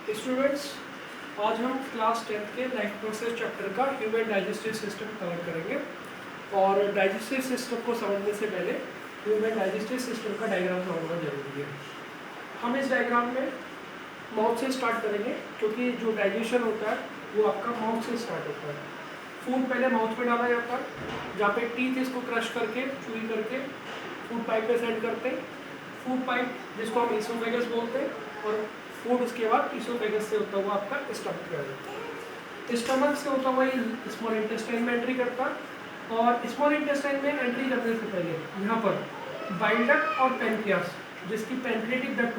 Students, आज हम class 10 के लाइफ प्रोसेस चैप्टर का ह्यूमन डाइजेस्टिव सिस्टम कवर करेंगे। और डाइजेस्टिव सिस्टम को समझने से पहले ह्यूमन डाइजेस्टिव सिस्टम का डायग्राम समझना जरूरी है। हम इस डायग्राम में माउथ से स्टार्ट करेंगे, क्योंकि जो डाइजेशन होता है वो आपका माउथ से स्टार्ट होता है। फूड पहले माउथ में डाला जाता है, जहाँ पे टीथ इसको क्रश करके चुई करके फूड पाइप पे सेंड करते हैं। फूड पाइप जिसको हम इसोफेगस बोलते हैं, और फूड उसके बाद इसोफेगस से होता हुआ आपका स्टमक पे आ जाता है। स्टमक से होता हुआ ये स्मॉल इंटेस्टाइन में एंट्री करता है, और स्मॉल इंटेस्टाइन में एंट्री करने से पहले यहाँ पर बाइल डक्ट और पेनक्रियास, जिसकी पेनक्रिएटिक डक्ट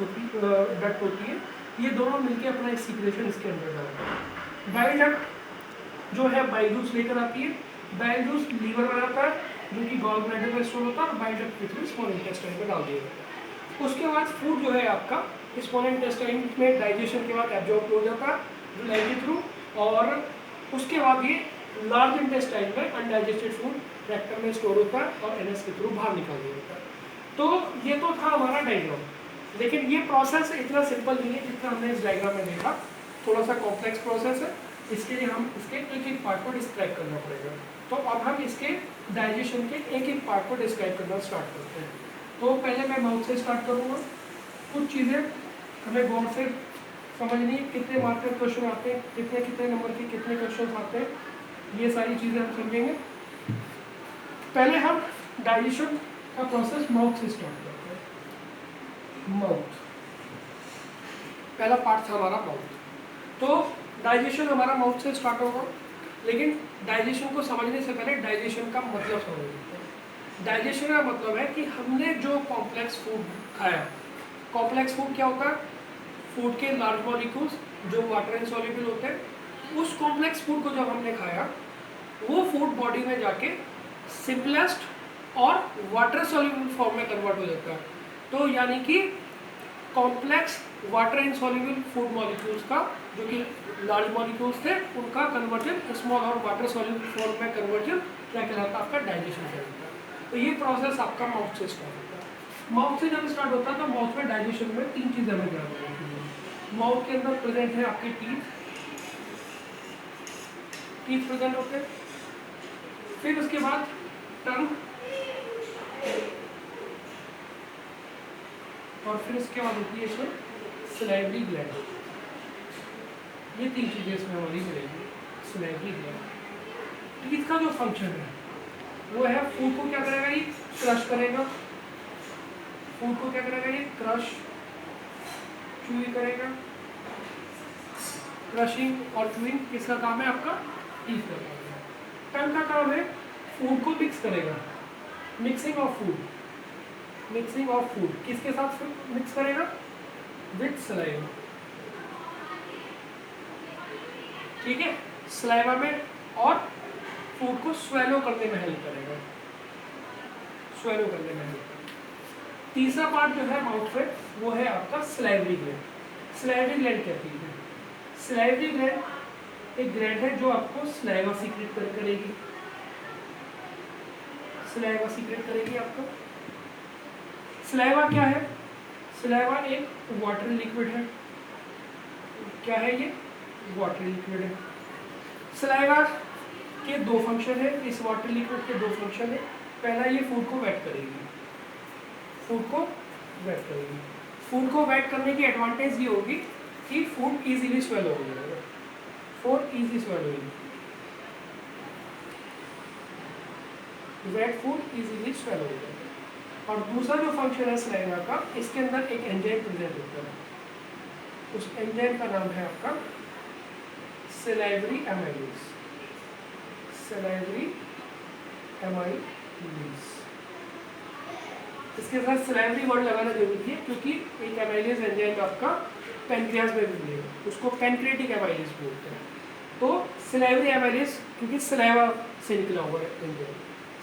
होती है, ये दोनों मिलकर अपना एक सीक्रेशन इसके अंदर डालते हैं। बाइल डक्ट जो है बाइल जूस लेकर आती है, बाइल जूस लीवर बनाता है जो कि गॉल ब्लैडर में स्टोर होता है, और बाइल डक्ट के थ्रू स्मॉल इंटेस्टाइन में डाल दिया जाता है। उसके बाद फूड जो है आपका स्मॉल इंटेस्टाइन में डाइजेशन के बाद एब्जॉर्ब हो जाता है जुलाई के थ्रू, और उसके बाद ये लार्ज इंटेस्टाइन में अनडाइजेस्टेड फूड रेक्टम में स्टोर होता है और एनएस के थ्रू बाहर निकाल दिया जाता है। तो ये तो था हमारा डायग्राम, लेकिन ये प्रोसेस इतना सिंपल नहीं है जितना हमने इस डायग्राम में देखा। थोड़ा सा कॉम्प्लेक्स प्रोसेस है, इसके लिए हम इसके एक एक पार्ट को डिस्क्राइब करना पड़ेगा। तो अब हम इसके डाइजेशन के एक एक पार्ट को डिस्क्राइब करना स्टार्ट करते हैं। तो पहले मैं माउथ से स्टार्ट करूँगा। कुछ चीज़ें हमें गौर से समझनी है, कितने मार्क के क्वेश्चन आते हैं, कितने कितने नंबर के कितने क्वेश्चन आते हैं, ये सारी चीज़ें हम समझेंगे। पहले हम डाइजेशन का प्रोसेस माउथ से स्टार्ट करते हैं। माउथ पहला पार्ट था हमारा माउथ। तो डाइजेशन हमारा माउथ से स्टार्ट होगा, लेकिन डाइजेशन को समझने से पहले डाइजेशन का मतलब समझ लेते हैं। डाइजेशन का मतलब है कि हमने जो कॉम्प्लेक्स फूड खाया। कॉम्प्लेक्स फूड क्या होता है? फूड के लार्ज मॉलिक्यूल्स जो वाटर इनसॉल्युबल होते हैं, उस कॉम्प्लेक्स फूड को जब हमने खाया, वो फूड बॉडी में जाके सिंपलेस्ट और वाटर सॉल्युबल फॉर्म में कन्वर्ट हो जाता है। तो यानी कि complex water insoluble food molecules का, जो कि लार्ज मॉलिक्यूल्स थे, उनका कन्वर्जन स्मॉल और वाटर सॉल्युबल फॉर्म में कन्वर्जन क्या कहलाता है? आपका डाइजेशन कहलाता है। तो ये प्रोसेस आपका माउथ से स्टार्ट होता है। माउथ से जब स्टार्ट होता है तो माउथ में डाइजेशन में तीन चीज़ें हमें ध्यान रखनी है। माउथ के अंदर प्रेजेंट है आपके टीथ प्रेजेंट होते हैं। फिर उसके बाद टंग, और फिर उसके बाद होती है इसमें सलाइवरी ग्लैंड। ये तीन चीज़ें इसमें हमारी मिलेगी। सलाइवरी ग्लैंड, टीथ का जो फंक्शन है वो है फूड को क्या करेगा? ये क्रश करेगा। फूड को क्या करेगा? ये क्रश चूई करेगा। क्रशिंग और चूइंग किसका काम है? आपका टीथ का काम है। टंग का काम है फूड को मिक्स करेगा। Mixing of food, mixing of food किसके साथ मिक्स करेगा? With saliva. ठीक है, सलाइवा में, और फूड को स्वेलो करने में हेल्प करेगा। स्वेलो करने में हेल्प करेगा। तीसरा पार्ट जो है माउथ में, वो है आपका सलाइवरी ग्लैंड। सलाइवरी ग्लैंड क्या चीज़ है? सलाइवरी ग्लैंड एक ग्लैंड है जो आपको सलाइवा सीक्रेट करेगी। सलाइवा सीक्रेट करेगी आपको। सलाइवा क्या है? सलाइवा एक वाटर लिक्विड है। क्या है ये? वाटर लिक्विड है। सलाइवा के दो फंक्शन है। इस वाटर लिक्विड के दो फंक्शन है। पहला, ये फूड को वेट करेगी। फूड को वेट करेगी। फूड को वेट करने की एडवांटेज ये होगी कि फूड इजीली स्वेलो हो जाएगा। Food easy swallowing, wet food easily swallow हो जाएगा। और दूसरा जो फंक्शन है सलाइवा का, इसके अंदर एक एंजाइम प्रेजेंट होता है। उस एंजाइम का नाम है आपका सलाइवरी एमाइलेज। सलाइवरी एमाइलेज, इसके साथ सलाइवरी वर्ड लगाना जरूरी है, क्योंकि एक एमाइलेज एंजाइम आपका पेनक्रियास में भी मिलेगा, उसको पेनक्रिएटिक एमाइलेज बोलते हैं। तो सलाइवरी एमाइलेज, क्योंकि सलाइवा से निकला हुआ है एंजाइम,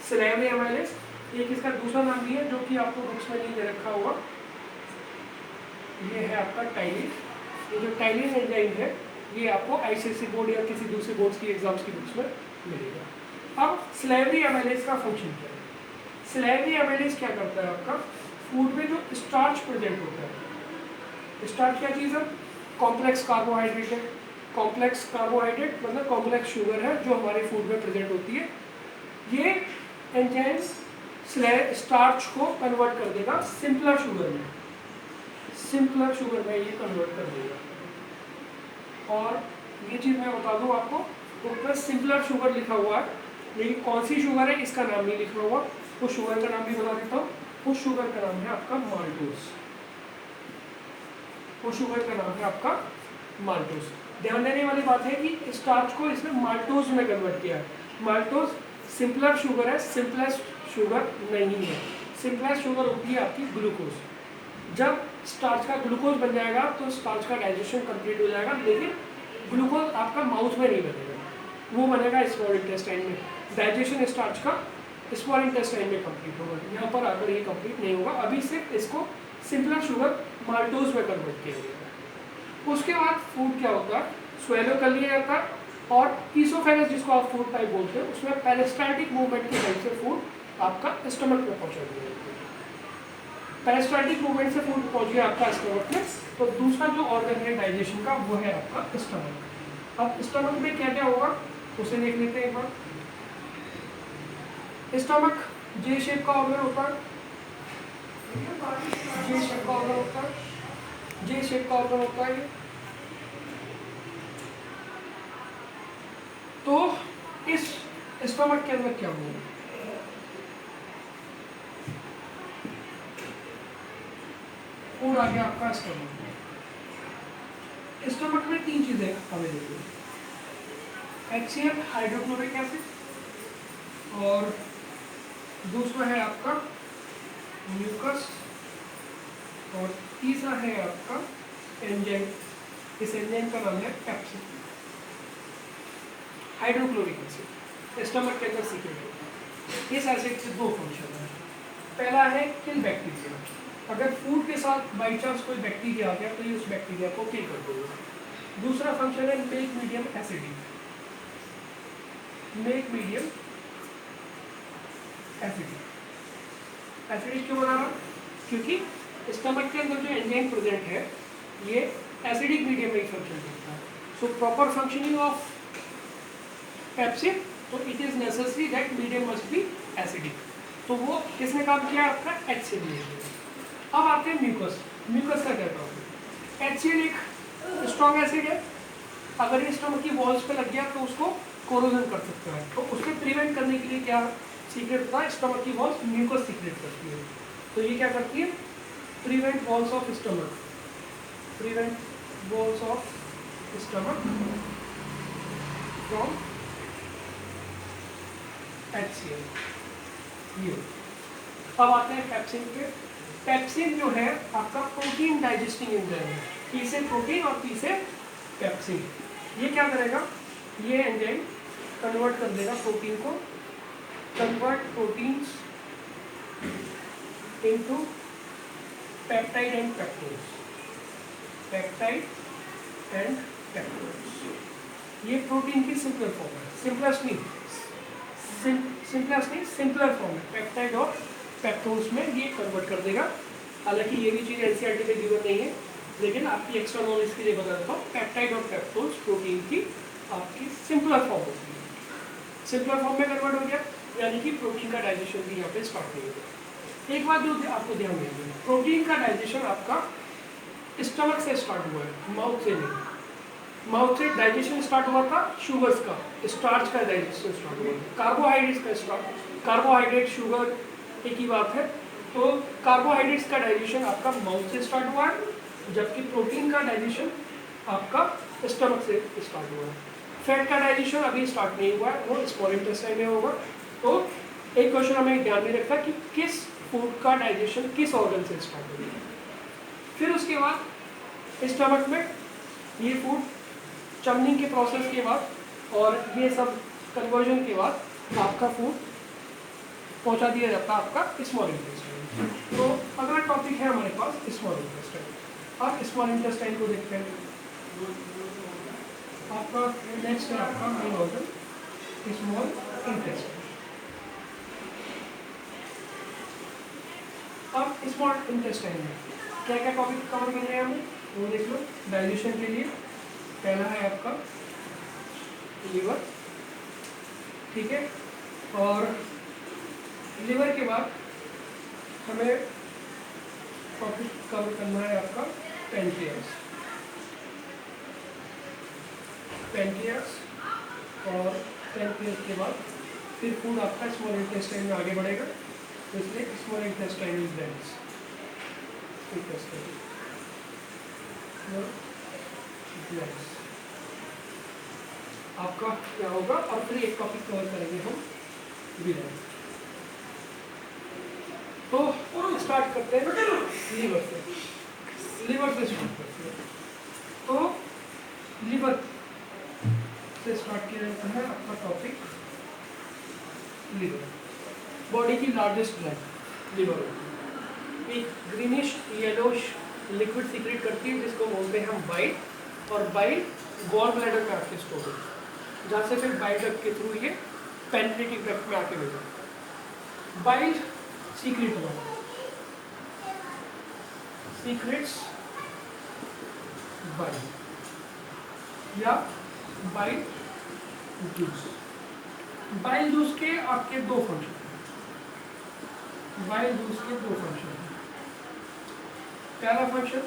सलाइवरी एमाइलेज। एक इसका दूसरा नाम भी है जो कि आपको बुक्स में नहीं दे रखा होगा, ये है आपका टाइलिन। ये जो टाइलिन एंजाइम है, ये आपको आईसीएसई बोर्ड या किसी दूसरे बोर्ड्स की एग्जाम्स की बुक्स में मिलेगा। अब सलाइवरी एमाइलेज का फंक्शन क्या है? सलाइवरी एमाइलेज क्या करता है? आपका फूड में जो स्टार्च प्रेजेंट होता है, स्टार्च क्या चीज़ है? कॉम्प्लेक्स कार्बोहाइड्रेट है। कॉम्प्लेक्स कार्बोहाइड्रेट मतलब कॉम्प्लेक्स शुगर है जो हमारे फूड में प्रेजेंट होती है। ये एंजाइम स्टार्च को कन्वर्ट कर देगा सिंपलर शुगर में, सिंपलर शुगर में ये कन्वर्ट कर देगा। और ये चीज़ मैं बता दूँ आपको, बुक में सिंपलर शुगर लिखा हुआ है, लेकिन कौन सी शुगर है इसका नाम नहीं लिखा हुआ। उस शुगर का नाम भी बता देता हूँ। उस शुगर का नाम है आपका माल्टोज। उस शुगर का नाम है आपका माल्टोज। ध्यान देने वाली बात है कि स्टार्च को इसने माल्टोज में कन्वर्ट किया है। माल्टोज सिंपलर शुगर है, सिंपलेस्ट शुगर नहीं है। सिंपलेस्ट शुगर होती है आपकी ग्लूकोज। जब स्टार्च का ग्लूकोज बन जाएगा तो स्टार्च का डाइजेशन कंप्लीट हो जाएगा, लेकिन ग्लूकोज आपका माउथ में नहीं बनेगा, वो बनेगा स्मॉल इंटेस्टाइन में। डाइजेशन स्टार्च का स्मॉल इंटेस्टाइन में कंप्लीट होगा, यहाँ पर आकर ये कंप्लीट नहीं होगा। अभी सिर्फ इसको सिंपलर शुगर माल्टोज में कन्वर्ट किया गया। उसके बाद फूड क्या होता है, स्वेलो कर लिया जाता है और ईसोफेगस जिसको आप फूड पाइप बोलते हैं, उसमें पेरिस्टाल्टिक मूवमेंट की हेल्प से फूड आपका स्टमक में पहुंचा दिया जाता है। पेरिस्टाल्टिक मूवमेंट से फूड पहुंच गया आपका स्टमक में। तो दूसरा जो ऑर्गन है डाइजेशन का वो है आपका स्टमक। अब स्टमक में क्या क्या होगा उसे देख लेते हैं एक बार। स्टमक जे शेप का ऑर्गन होता है, जे शेप का ऑर्गन होता है, जे शेप का ऑर्गन होता है। तो इस स्टमक के अंदर क्या होगा, फूड आ गया आपका स्टमक। स्टमक में तीन चीजें अवेलेबल है, HCl हाइड्रोक्लोरिक एसिड, और दूसरा है आपका म्यूकस, और तीसरा है आपका एंजाइम। इस एंजाइम का नाम है पेप्सिन। हाइड्रोक्लोरिक एसिड स्टमक के अंदर सीक्रेट होता है। इस एसिड के दो फंक्शन है। पहला है किल बैक्टीरिया। अगर फूड के साथ बाई चांस कोई बैक्टीरिया आ गया तो ये उस बैक्टीरिया को किल कर देगा। दूसरा फंक्शन है make medium acidic. Make medium acidic. Acidic क्यों बना रहा, क्योंकि स्टमक के अंदर जो एंजाइम प्रेजेंट है ये एसिडिक मीडियम में ही फंक्शन करता है। So proper functioning of pepsin, तो it is necessary that medium must be acidic. तो वो किसने काम किया आपका HCl ने। अब आते हैं म्यूकस। म्यूकस का क्या काम है, HCl एक स्ट्रॉन्ग एसिड है, अगर ये स्टमक की वॉल्स पे लग गया तो उसको कोरोजन कर सकता है। तो उससे प्रिवेंट करने के लिए क्या सीक्रेट होता है, स्टमक की वॉल्स म्यूकस सीक्रेट करती है। तो ये क्या करती है, prevent walls of stomach, prevent walls of stomach from HCl। ये अब आते हैं पेप्सिन पे। पेप्सिन जो है आपका प्रोटीन डाइजेस्टिंग एंजाइम है। पी से प्रोटीन और पी से पेप्सिन। ये क्या करेगा, ये एंजाइम कन्वर्ट कर देगा प्रोटीन को, convert proteins into peptide and peptose, peptide and peptose. ये प्रोटीन की सिंपल फॉर्म है, सिंपलेस्ट नहीं, सिंपलर फॉर्म है। पेप्टाइड और पेप्टोज में ये कन्वर्ट कर देगा। हालांकि ये भी चीज़ NCERT में गिवन नहीं है, लेकिन आपकी एक्स्ट्रा नॉलेज के लिए बता देता हूँ। पेप्टाइड और पेप्टोज प्रोटीन की आपकी सिंपलर फॉर्म होती है। सिंपलर फॉर्म में कन्वर्ट हो गया, यानी कि प्रोटीन का डाइजेशन भी यहाँ पे स्टार्ट नहीं होगा। एक बात जो आपको ध्यान देनी है, प्रोटीन का डाइजेशन आपका स्टमक से स्टार्ट हुआ है, माउथ से नहीं। माउथ से डाइजेशन स्टार्ट हुआ था शुगर्स का, स्टार्च का डाइजेशन स्टार्ट हुआ था, कार्बोहाइड्रेट्स का स्टार्ट। कार्बोहाइड्रेट शुगर एक ही बात है। तो कार्बोहाइड्रेट्स का डाइजेशन आपका माउथ से स्टार्ट हुआ है, जबकि प्रोटीन का डाइजेशन आपका स्टमक से स्टार्ट हुआ है। फैट का डाइजेशन अभी स्टार्ट नहीं हुआ है, वो स्मॉल इंटेस्टाइन में होगा। तो एक क्वेश्चन हमें ध्यान में रखना कि किस फूड का डाइजेशन किस ऑर्गन से स्टार्ट होगा। फिर उसके बाद स्टमक में ये फूड चमनिंग के प्रोसेस के बाद और ये सब कन्वर्जन के बाद आपका फूड पहुंचा दिया जाता है आपका स्मॉल इंटेस्टाइन। तो अगला टॉपिक है हमारे पास स्मॉल इंटेस्टाइन। अब स्मॉल इंटेस्टाइन को देखते हैं। आपका नेक्स्ट है आपका मेन ऑर्गन स्मॉल इंटेस्टाइन। अब स्मॉल इंटेस्टाइन में क्या क्या टॉपिक कवर कर रहे हैं हमें, वो देख लो। डाइजेशन के लिए पहला है आपका लीवर, ठीक है। और लीवर के बाद हमें टॉपिक कवर करना है आपका पैनक्रियास। पैनक्रियास और पैनक्रियास के बाद फिर फूड आपका स्मॉल इंटेस्टाइन में आगे बढ़ेगा, तो इसलिए small intestine is dense intestine आपका क्या होगा। और फिर एक टॉपिक कवर करेंगे हम विलन। तो स्टार्ट करते हैं लीवर से। लीवर से स्टार्ट करते हैं। तो लीवर से स्टार्ट किया जाता है आपका टॉपिक लीवर। बॉडी की लार्जेस्ट ग्लैंड लीवर होती है। एक ग्रीनिश येलोश लिक्विड सीक्रेट करती है जिसको बोलते हैं हम बाइल, और बाइल गॉल ब्लैडर में आके स्टोर होती है, जहाँ से फिर बाइल डक्ट के थ्रू ये पेनिट्रेटिंग डक्ट में आके मिलता है। बाइल सीक्रेट होगा, सीक्रेट्स बाइल या बाइल जूस। बाइल जूस के आपके दो फंक्शन हैं। बाइल जूस के दो फंक्शन हैं। पहला function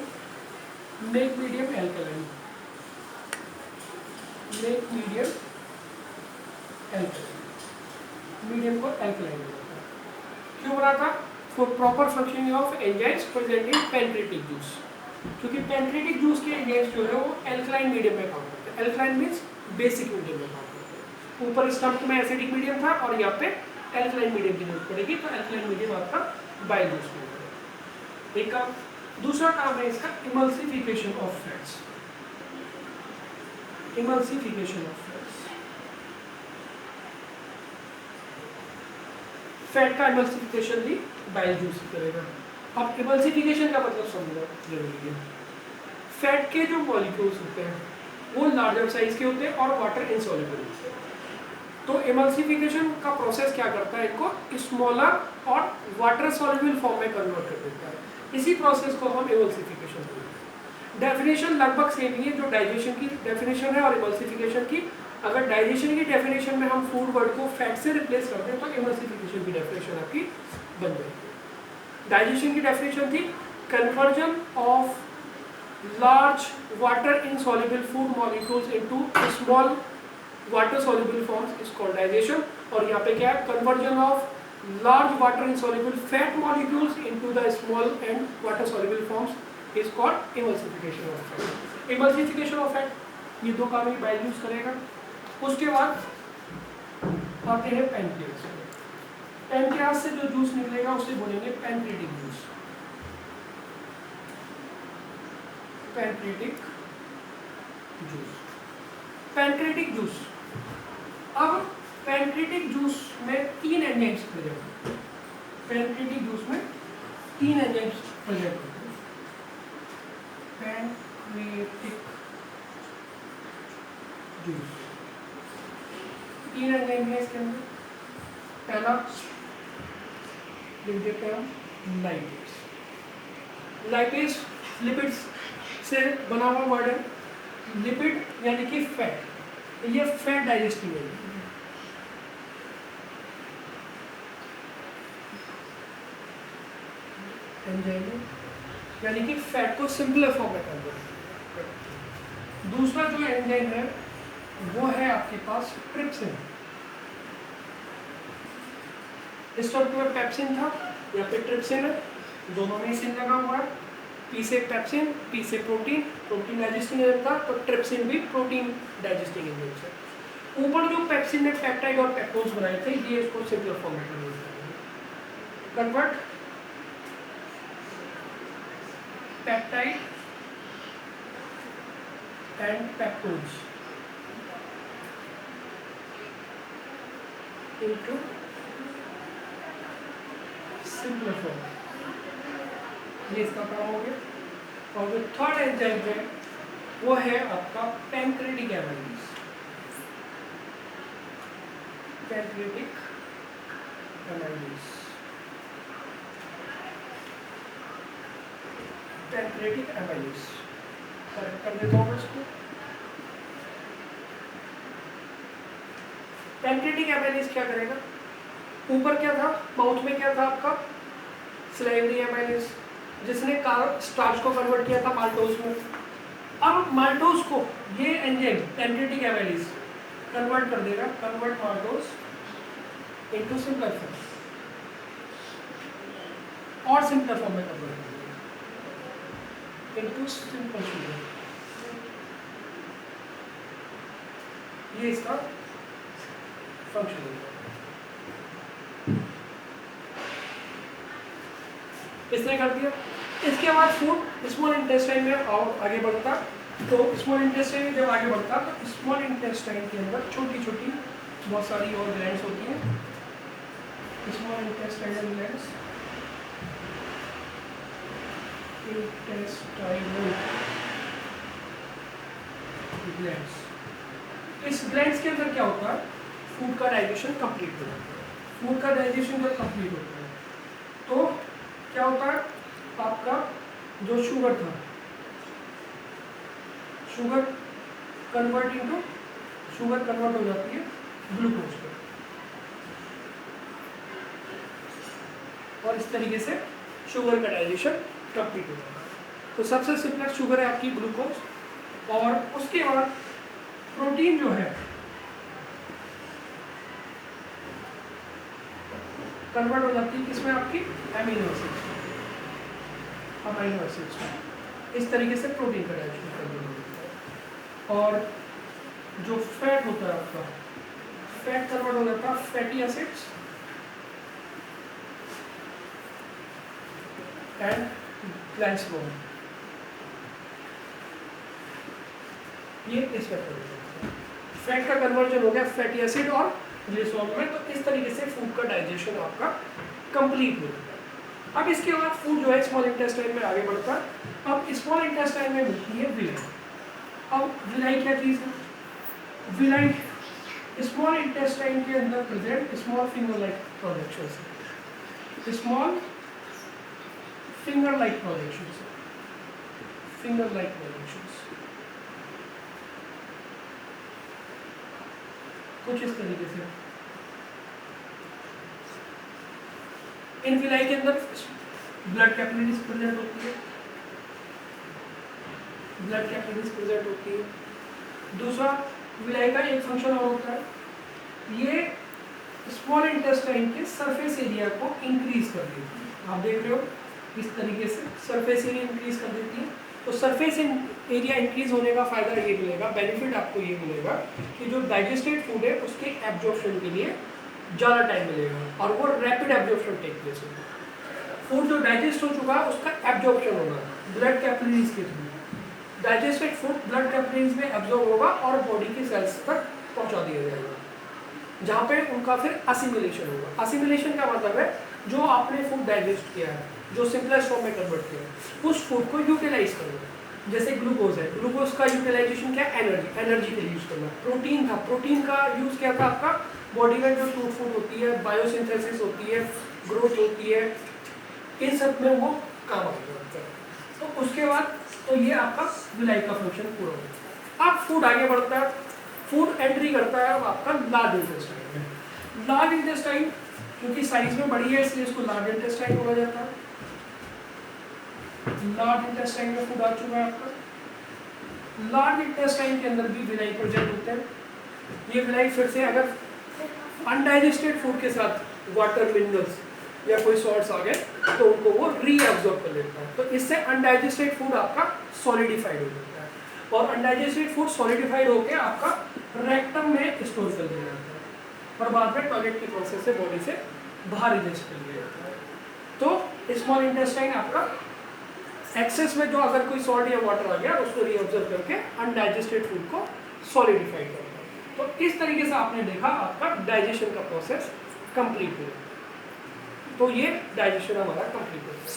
make medium alkaline, make medium alkaline, medium को एल्कलाइन बनाता है। क्यों बनाता? For proper functioning of enzymes present in pancreatic juice, क्योंकि पैनक्रियाटिक जूस के एंजाइम्स जो है वो एल्कलाइन मीडियम में काम करते हैं। एल्कलाइन मीन्स बेसिक मीडियम में काम करते हैं। ऊपर स्टमक में एसिडिक मीडियम था और यहाँ पे एल्कलाइन मीडियम की जरूरत पड़ेगी, तो एल्कलाइन मीडियम आपका बाइल जूस में होगा। एक काम। दूसरा काम है इसका emulsification of fats. Emulsification of fats, fat का इमल्सिफिकेशन भी बाइल जूस ही करेगा। अब इमल्सिफिकेशन का मतलब समझना जरूरी है। फैट के जो मॉलिक्यूल्स होते हैं वो लार्जर साइज के होते हैं और वाटर इनसॉल्युबल होते हैं। तो इमल्सिफिकेशन का प्रोसेस क्या करता है, इनको स्मॉलर और वाटर सॉल्युबल फॉर्म में कन्वर्ट कर देता है। इसी प्रोसेस को हम इमल्सिफिकेशन बोलते हैं। डेफिनेशन लगभग सेम ही है जो डाइजेशन की डेफिनेशन है और इमल्सिफिकेशन की। अगर डाइजेशन की डेफिनेशन में हम फूड वर्ड को फैट से रिप्लेस करते हैं तो इमल्सिफिकेशन की डेफिनेशन आपकी बन जाएगी। डाइजेशन की डेफिनेशन थी conversion of large water insoluble food molecules into small water soluble forms is called digestion। और यहाँ पे क्या है, conversion of large water insoluble fat molecules into the small and water soluble forms is called emulsification of fat। emulsification of fat ये दो काम ही bile use करेगा। उसके बाद आते हैं पैनक्रियास। पैनक्रियास से जो जूस निकलेगा उसे बोलेंगे pancreatic juice. Pancreatic juice, pancreatic juice. अब पैनक्रियाटिक जूस में तीन एंजाइम्स प्रेजेंट होते हैं। पैनक्रियाटिक जूस में तीन एंजाइम्स प्रेजेंट होते हैं। पैनक्रियाटिक जूस तीन एंजाइम है इसके अंदर। पहला लिख देते हैं हम लाइपेज। लाइपेज लिपिड्स से बना हुआ वर्ड है। लिपिड यानी कि फैट, ये फैट डाइजेस्टिंग है। एंजाइम यानी कि फैट को सिंपलर फॉर्म में कन्वर्ट। दूसरा जो एंजाइम है वो है आपके पास ट्रिप्सिन। इस टॉपिक में पेप्सिन था, यहाँ पे ट्रिप्सिन है, दोनों में सिन लगा हुआ है। पी से पेप्सिन, पी से प्रोटीन, प्रोटीन डाइजेस्टिंग एंजाइम था, तो ट्रिप्सिन भी प्रोटीन डाइजेस्टिंग एंजाइम है। ऊपर जो पेप्सिन ने पेप्टाइड और पेप्टोज बनाए थे, ये इसको सिंपलर फॉर्म में convert peptide and peptose into simpler form, ये इसका काम हो गया। और जो थर्ड एंजाइम है वो है आपका pancreatic amylase. Pancreatic amylase, pancreatic amylase correct कर देता हूँ मैं इसको। पैंक्रियाटिक एमाइलेज क्या करेगा, ऊपर क्या था, माउथ में क्या था आपका, सलाइवरी एमाइलेज, जिसने स्टार्च को कन्वर्ट किया था माल्टोज में। अब माल्टोज को ये एंजाइम पैंक्रियाटिक एमाइलेज कन्वर्ट कर देगा, convert maltose into simple form, और सिंपल फॉर्म में कन्वर्ट कर देगा इनटू सिंपल शुगर। ये इसका फंक्शन है। इसने कर दिया। इसके बाद फूड स्मॉल इंटेस्टाइन में आगे बढ़ता, तो स्मॉल इंटेस्टाइन जब आगे बढ़ता तो स्मॉल इंटेस्टाइन के अंदर छोटी छोटी बहुत सारी और ग्लैंड्स होती हैं, small intestinal glands, intestinal glands. इस ग्लैंड्स के अंदर क्या होता है, फूड का डाइजेशन कंप्लीट हो जाता है। फूड का डाइजेशन जब कंप्लीट होता है तो क्या होता है, आपका जो शुगर था, शुगर कन्वर्ट हो जाती है ग्लूकोज पे, और इस तरीके से शुगर का डाइजेशन कंप्लीट हो जाता है। तो सबसे सिंपलेस्ट शुगर है आपकी ग्लूकोज, और उसके बाद प्रोटीन जो है कन्वर्ट हो जाती है किसमें, आपकी अमीनो एसिड्स, अमीनो एसिड्स। इस तरीके से प्रोटीन का डाइजेशन कन्वर्ट हो जाता है। और जो फैट होता है आपका, फैट कन्वर्ट हो जाता है फैटी एसिड्स एंड ग्लाइकोजन। ये इस फैट का कन्वर्जन हो गया फैटी एसिड और ग्लिसरॉल में। तो इस तरीके से फूड का डाइजेशन आपका कंप्लीट हो जाता है। अब इसके बाद फूड जो है स्मॉल इंटेस्टाइन में आगे बढ़ता है। अब स्मॉल इंटेस्टाइन में मिलती है विलाई। अब विलाई क्या चीज़ है, विलाई स्मॉल इंटेस्टाइन के अंदर present small finger like projections, small finger like projections, finger like projections कुछ इस तरीके से। इन विलाई के अंदर ब्लड कैपिलरीज प्रेजेंट होती है, ब्लड कैपिलरीज प्रेजेंट होती है। दूसरा विलाई का एक फंक्शन और होता है, ये स्मॉल इंटेस्टाइन के सरफेस एरिया को इंक्रीज कर देती है। आप देख रहे हो इस तरीके से सरफेस एरिया इंक्रीज कर देती है। तो सरफेस एरिया इंक्रीज होने का फायदा ये मिलेगा, बेनिफिट आपको ये मिलेगा कि जो डाइजेस्टेड फूड है उसके एब्जॉर्प्शन के लिए ज़्यादा टाइम मिलेगा और वो रैपिड एब्जॉर्प्शन टेक प्लेस होगा। फूड जो डाइजेस्ट हो चुका है उसका एब्जॉर्प्शन होगा ब्लड कैपिलरीज के through. Digested food blood capillaries में एब्जॉर्ब होगा और बॉडी के सेल्स तक पहुंचा दिया जाएगा, जहाँ पे उनका फिर असिमिलेशन होगा। असिमिलेशन का मतलब है जो आपने फूड डाइजेस्ट किया है, जो सिंपलेस्ट फॉर्म में कन्वर्ट किया है, उस फूड को यूटिलाइज करना। जैसे ग्लूकोज है, ग्लूकोज का यूटिलाइजेशन क्या, एनर्जी के लिए यूज करना। प्रोटीन था, प्रोटीन का यूज क्या था आपका, बॉडी में जो फूड होती है, बायोसिंथेसिस होती है, ग्रोथ होती है, इन सब में वो काम आता है। तो उसके बाद तो ये आपका विलाई का फंक्शन पूरा होता है। अब फूड आगे बढ़ता है, फूड एंट्री करता है अब आपका लार्ज इंटेस्टाइन में। लार्ज इंटेस्टाइन क्योंकि साइज में बड़ी है इसलिए इसको लार्ज इंटेस्टाइन बोला जाता है। लार्ज इंटेस्टाइन में फूड आ चुका है आपका। लार्ज इंटेस्टाइन के अंदर भी विलाई प्रेजेंट होते हैं। ये विलाई फिर से अगर अनडाइजेस्टेड फूड के साथ वाटर, मिनरल्स या कोई सॉल्ट्स आ गए तो उनको वो रीअब्सॉर्ब कर लेता है। तो इससे अनडाइजेस्टेड फूड आपका सॉलिडिफाइड हो जाता है और अनडाइजेस्टेड फूड सॉलिडिफाइड होकर आपका रेक्टम में स्टोर कर दिया जाता है और बाद में टॉयलेट की प्रोसेस से बॉडी से बाहर इजेक्ट कर दिया जाता है। तो स्मॉल इंटेस्टाइन आपका एक्सेस में जो अगर कोई सॉल्ट या वाटर आ गया उसको रीअब्सॉर्ब करके अनडाइजेस्टेड फूड को सॉलिडिफाइड करता है। तो इस तरीके से आपने देखा आपका डाइजेशन का प्रोसेस कंप्लीट हुआ। तो ये डाइजेशन हमारा कंप्लीट हो गया।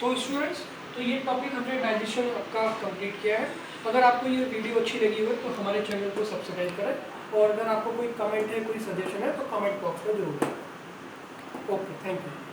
तो स्टूडेंट्स, तो ये टॉपिक हमने डाइजेशन का कंप्लीट किया है। अगर आपको ये वीडियो अच्छी लगी हो तो हमारे चैनल को सब्सक्राइब करें और अगर आपको कोई कमेंट है, कोई सजेशन है तो कमेंट बॉक्स में जरूर दें। Okay, thank you.